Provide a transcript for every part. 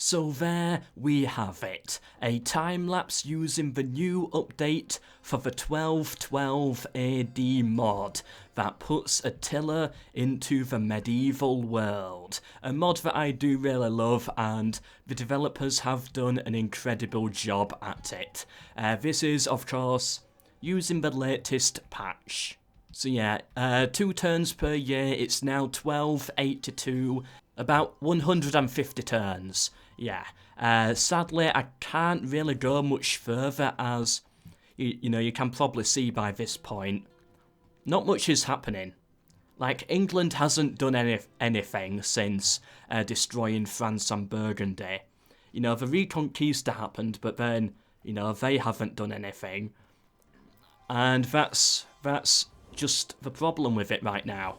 So there we have it, a time-lapse using the new update for the 1212 AD mod that puts Attila into the medieval world. A mod that I do really love, and the developers have done an incredible job at it. This is, of course, using the latest patch. So yeah, 2 turns per year, it's now 1282, about 150 turns. Yeah, sadly I can't really go much further as, you know, you can probably see by this point, not much is happening. Like, England hasn't done anything since destroying France and Burgundy. You know, the Reconquista happened, but then, you know, they haven't done anything. And that's just the problem with it right now.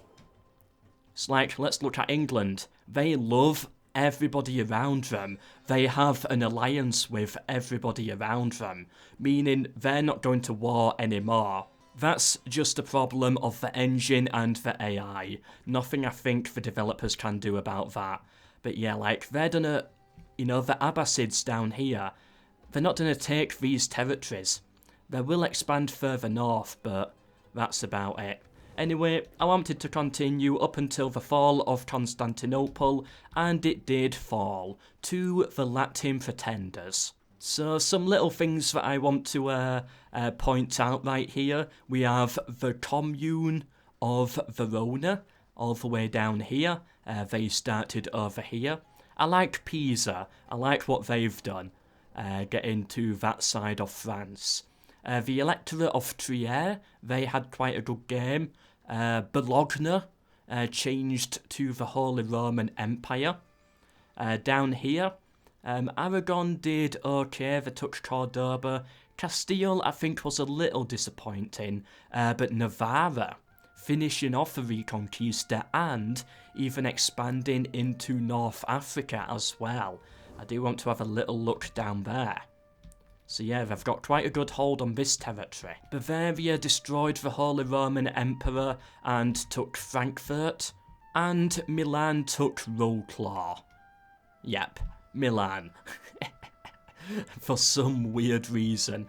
It's like, let's look at England. They love everybody around them. They have an alliance with everybody around them, meaning they're not going to war anymore. That's just a problem of the engine and the AI. Nothing I think the developers can do about that. But yeah, like, they're gonna, you know, the Abbasids down here, they're not gonna take these territories. They will expand further north, but that's about it. Anyway, I wanted to continue up until the fall of Constantinople, and it did fall to the Latin pretenders. So some little things that I want to point out right here. We have the commune of Verona, all the way down here. They started over here. I like Pisa. I like what they've done, getting to that side of France. The Electorate of Trier, they had quite a good game. Bologna changed to the Holy Roman Empire. Down here, Aragon did okay, they took Cordoba. Castile, I think, was a little disappointing, but Navarra, finishing off the Reconquista and even expanding into North Africa as well. I do want to have a little look down there. So yeah, they've got quite a good hold on this territory. Bavaria destroyed the Holy Roman Emperor and took Frankfurt, and Milan took Wrocław. Yep, Milan. For some weird reason.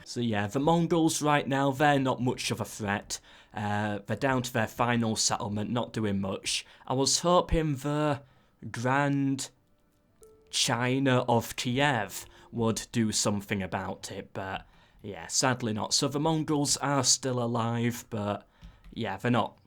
So yeah, the Mongols right now, they're not much of a threat. They're down to their final settlement, not doing much. I was hoping the Grand China of Kiev would do something about it, but yeah, sadly not. So the Mongols are still alive, but yeah, they're not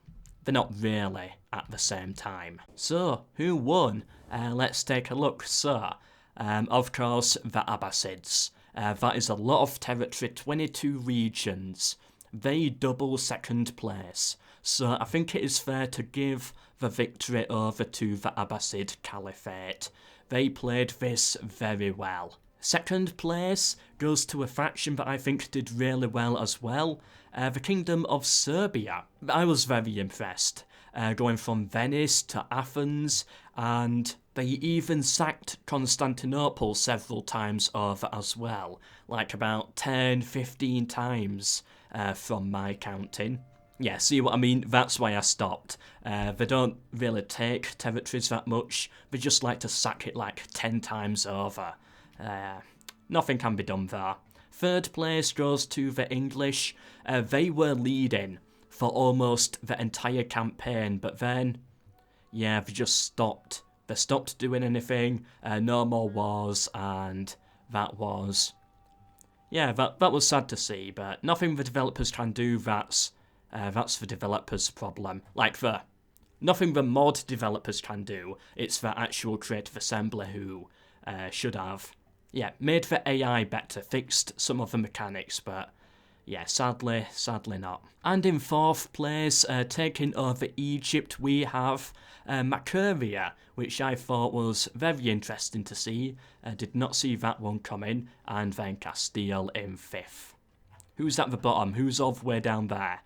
really at the same time. So, who won? Let's take a look. So, of course, the Abbasids. That is a lot of territory, 22 regions. They double second place. So I think it is fair to give the victory over to the Abbasid Caliphate. They played this very well. Second place goes to a faction that I think did really well as well, the Kingdom of Serbia. I was very impressed, going from Venice to Athens, and they even sacked Constantinople several times over as well, like about 10-15 times from my counting. Yeah, see what I mean? That's why I stopped. They don't really take territories that much, they just like to sack it like 10 times over. Nothing can be done there. Third place goes to the English. They were leading for almost the entire campaign, but then, yeah, they just stopped. They stopped doing anything, no more wars, and that was... yeah, that was sad to see, but nothing the developers can do, that's the developers' problem. Like, nothing the mod developers can do, it's the actual creative assembly who should have... yeah, made the AI better, fixed some of the mechanics, but yeah, sadly not. And in fourth place, taking over Egypt, we have Makuria, which I thought was very interesting to see. Did not see that one coming. And then Castile in fifth. Who's at the bottom? Who's all the way down there?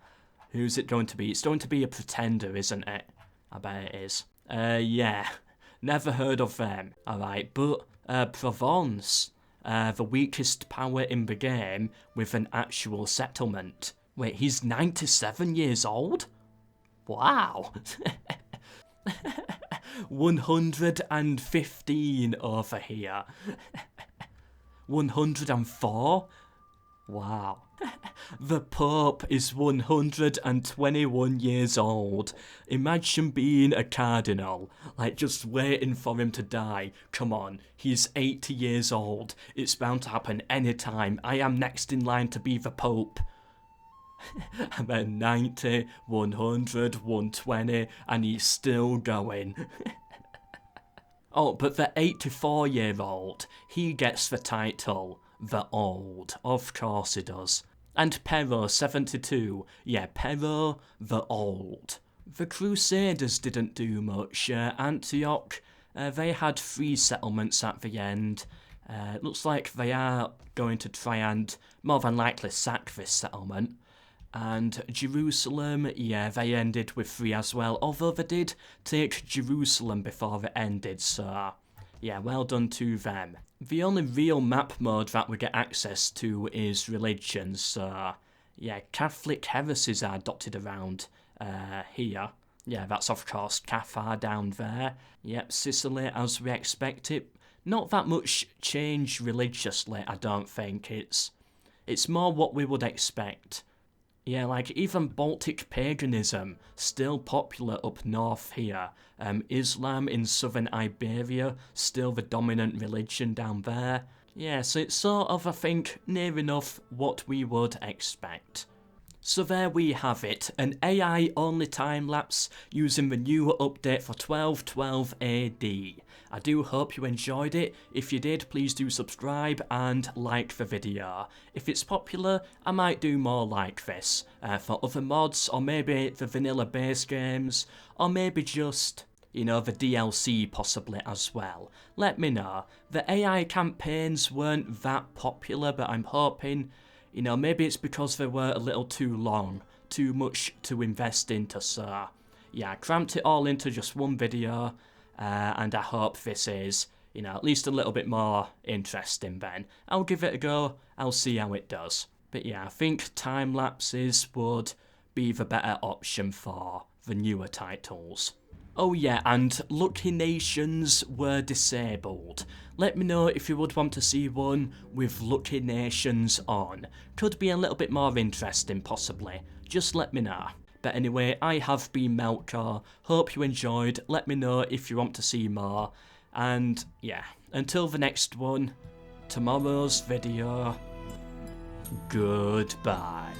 Who's it going to be? It's going to be a pretender, isn't it? I bet it is. Yeah, never heard of them. Alright, but... Provence, the weakest power in the game with an actual settlement. Wait, he's 97 years old? Wow. 115 over here. 104? Wow. The Pope is 121 years old. Imagine being a cardinal, like just waiting for him to die. Come on, he's 80 years old. It's bound to happen anytime. I am next in line to be the Pope. And then 90, 100, 120, and he's still going. Oh, but the 84-year-old, he gets the title, the Old. Of course he does. And Pero, 72, yeah, Pero, the Old. The Crusaders didn't do much. Antioch, they had 3 settlements at the end. Looks like they are going to try and, more than likely, sack this settlement. And Jerusalem, yeah, they ended with 3 as well, although they did take Jerusalem before it ended, so yeah, well done to them. The only real map mode that we get access to is religion, so yeah, Catholic heresies are dotted around here. Yeah, that's of course Cathar down there. Yep, Sicily as we expected. Not that much change religiously, I don't think. It's more what we would expect. Yeah, like even Baltic paganism, still popular up north here. Islam in southern Iberia, still the dominant religion down there. Yeah, so it's sort of, I think, near enough what we would expect. So there we have it, an AI-only time-lapse using the new update for 1212 AD. I do hope you enjoyed it. If you did, please do subscribe and like the video. If it's popular, I might do more like this, for other mods, or maybe the vanilla base games, or maybe just, you know, the DLC possibly as well. Let me know. The AI campaigns weren't that popular, but I'm hoping, you know, maybe it's because they were a little too long, too much to invest into, so yeah, I cramped it all into just one video, and I hope this is, you know, at least a little bit more interesting then. I'll give it a go, I'll see how it does. But yeah, I think time-lapses would be the better option for the newer titles. Oh yeah, and Lucky Nations were disabled. Let me know if you would want to see one with Lucky Nations on. Could be a little bit more interesting possibly, just let me know. But anyway, I have been MELKOR, hope you enjoyed, let me know if you want to see more, and yeah, until the next one, tomorrow's video, goodbye.